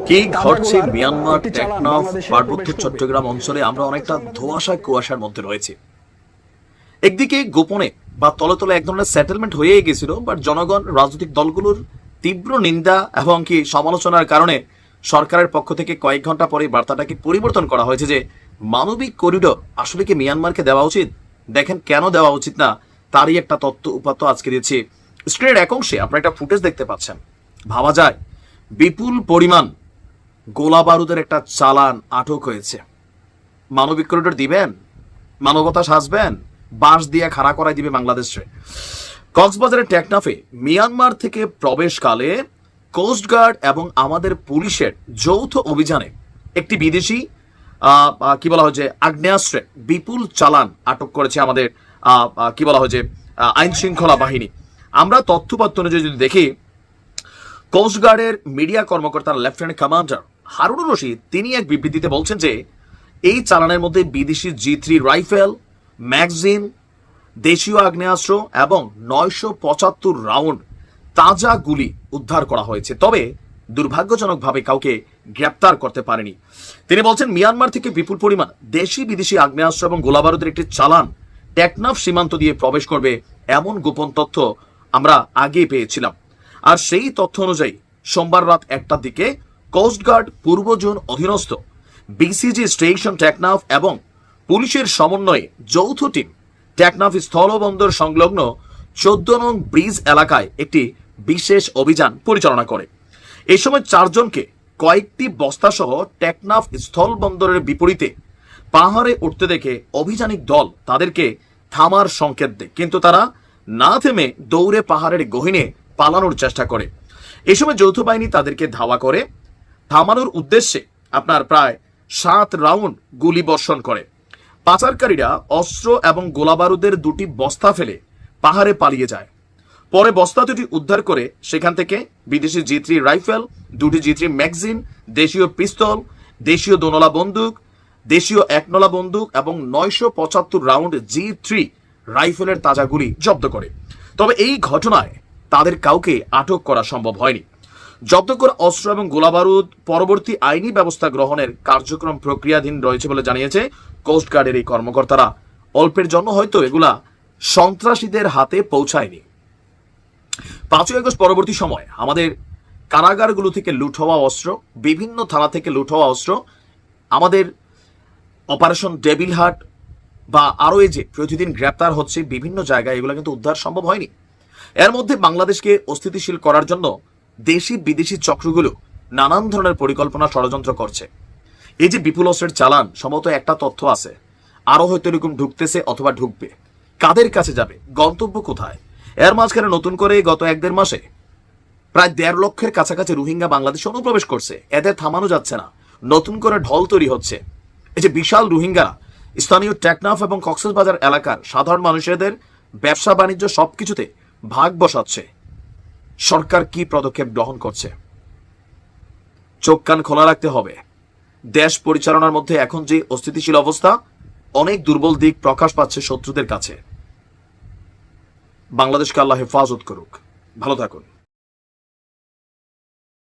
কি ঘটছে মিয়ানমার টেকনাফ পার্বত্য চট্টগ্রাম অঞ্চলে? আমরা অনেকটা ধোঁয়াশা কুয়াশার মধ্যে রয়েছে। একদিকে গোপনে বা তলে তলে এক ধরনের সেটেলমেন্ট হয়ে গেছিল, বাট জনগণ রাজনৈতিক দলগুলোর তীব্র নিন্দা এবং কি সমালোচনার কারণে সরকারের পক্ষ থেকে কয়েক ঘন্টা পরে বার্তাটাকে পরিবর্তন করা হয়েছে যে মানবিক করিডোর আসলে কি মিয়ানমারকে দেওয়া উচিত। দেখেন কেন দেওয়া উচিত না তারই একটা তথ্য উপাত্ত আজকে দিচ্ছি। স্ক্রিনের এক অংশে আপনারা একটা ফুটেজ দেখতে পাচ্ছেন। ভাবা যায় বিপুল পরিমাণ গোলা বারুদের একটা চালান আটক হয়েছে। মানবিক করিডোর দিবেন? মানবতা সাজবেন? বাঁশ দিয়ে খাড়া করাই দিবে বাংলাদেশে? কক্সবাজারের টেকনাফে মিয়ানমার থেকে প্রবেশকালে কোস্টগার্ড এবং আমাদের পুলিশের যৌথ অভিযানে একটি বিদেশি কি বলা হয় যে আগ্নেয়াস্ত্রে বিপুল চালান আটক করেছে আমাদের কি বলা হয় যে আইন শৃঙ্খলা বাহিনী। আমরা তথ্যপাত্র অনুযায়ী যদি দেখি, কোস্টগার্ডের মিডিয়া কর্মকর্তা লেফটেন্যান্ট কমান্ডার হারুনুর রশিদ তিনি এক বিবৃতিতে বলছেন যে এই চালানের মধ্যে বিদেশি G3 রাইফেল, ম্যাগজিন, দেশীয় আগ্নেয়াস্ত্র এবং 975 রাউন্ড তাজা গুলি উদ্ধার করা হয়েছে। তবে দুর্ভাগ্যজনকভাবে কাউকে গ্রেপ্তার করতে পারেনি। তিনি বলছেন মিয়ানমার থেকে বিপুল পরিমাণ দেশি বিদেশি আগ্নেয়াস্ত্র এবং গোলাবারুদের একটি চালান টেকনাফ সীমান্ত দিয়ে প্রবেশ করবে এমন গোপন তথ্য আমরা আগে পেয়েছিলাম। আর সেই তথ্য অনুযায়ী সোমবার রাত 1টার দিকে কোস্টগার্ড পূর্ব জোন অধীনস্থ BCG স্টেশন টেকনাফ এবং পুলিশের সমন্বয়ে যৌথ টিম টেকনাফ স্থলবন্দর সংলগ্ন 14 নং ব্রিজ এলাকায় একটি বিশেষ অভিযান পরিচালনা করে। এই সময় 4 জনকে কয়েকটি বস্তা সহ টেকনাফ স্থলবন্দরের বিপরীতে পাহাড়ে উঠতে দেখে অভিযানিক দল তাদেরকে থামার সংকেত দেয়, কিন্তু তারা না থেমে দৌড়ে পাহাড়ের গহীনে পালানোর চেষ্টা করে। এই সময় যৌথ বাহিনী তাদেরকে ধাওয়া করে থামানোর উদ্দেশ্যে আপনার প্রায় 7 রাউন্ড গুলি বর্ষণ করে। পাচারকারীরা অস্ত্র এবং গোলাবারুদের 2টি বস্তা ফেলে পাহাড়ে পালিয়ে যায়। পরে বস্তা দুটি উদ্ধার করে সেখান থেকে বিদেশি G3 রাইফেল, 2টি G3 ম্যাগজিন, দেশীয় পিস্তল, দেশীয় দোনলা বন্দুক, দেশীয় একনলা বন্দুক এবং 975 রাউন্ড G3 রাইফেলের তাজা গুলি জব্দ করে। তবে এই ঘটনায় তাদের কাউকে আটক করা সম্ভব হয়নি। জব্দ করা অস্ত্র এবং গোলাবারুদ পরবর্তী আইনি ব্যবস্থা গ্রহণের কার্যক্রম প্রক্রিয়াধীন রয়েছে বলে জানিয়েছে কোস্টগার্ডের এই কর্মকর্তারা। অল্পের জন্য হয়তো এগুলা সন্ত্রাসীদের হাতে পৌঁছায়নি। 5ই আগস্ট পরবর্তী সময় আমাদের কারাগারগুলো থেকে লুট হওয়া অস্ত্র, বিভিন্ন থানা থেকে লুট হওয়া অস্ত্র, আমাদের অপারেশন ডেভিল হার্ট বা আরও এই যে প্রতিদিন গ্রেপ্তার হচ্ছে বিভিন্ন জায়গায়, এগুলো কিন্তু উদ্ধার সম্ভব হয়নি। এর মধ্যে বাংলাদেশকে অস্থিতিশীল করার জন্য দেশি বিদেশি চক্রগুলো নানান ধরনের পরিকল্পনা ষড়যন্ত্র করছে। এই যে বিপুল অস্ত্রের চালান, সম্ভবত একটা তথ্য আছে, আরো হয়তো এরকম ঢুকতেছে অথবা ঢুকবে। কাদের কাছে যাবে? গন্তব্য কোথায়? এর মাঝখানে নতুন করে গত 1-1.5 মাসে প্রায় 1.5 লক্ষের কাছাকাছি রোহিঙ্গা বাংলাদেশে অনুপ্রবেশ করছে। এদের থামানো যাচ্ছে না, নতুন করে ঢল তৈরি হচ্ছে। এই যে বিশাল রোহিঙ্গারা স্থানীয় টেকনাফ এবং কক্সবাজার এলাকার সাধারণ মানুষদের ব্যবসা বাণিজ্য সবকিছুতে ভাগ বসাচ্ছে। সরকার কি পদক্ষেপ গ্রহণ করছে? চোখ কান খোলা রাখতে হবে। দেশ পরিচালনার মধ্যে এখন যে অস্থিতিশীল অবস্থা, অনেক দুর্বল দিক প্রকাশ পাচ্ছে শত্রুদের কাছে। বাংলাদেশকে আল্লাহ হেফাজত করুক। ভালো থাকুন।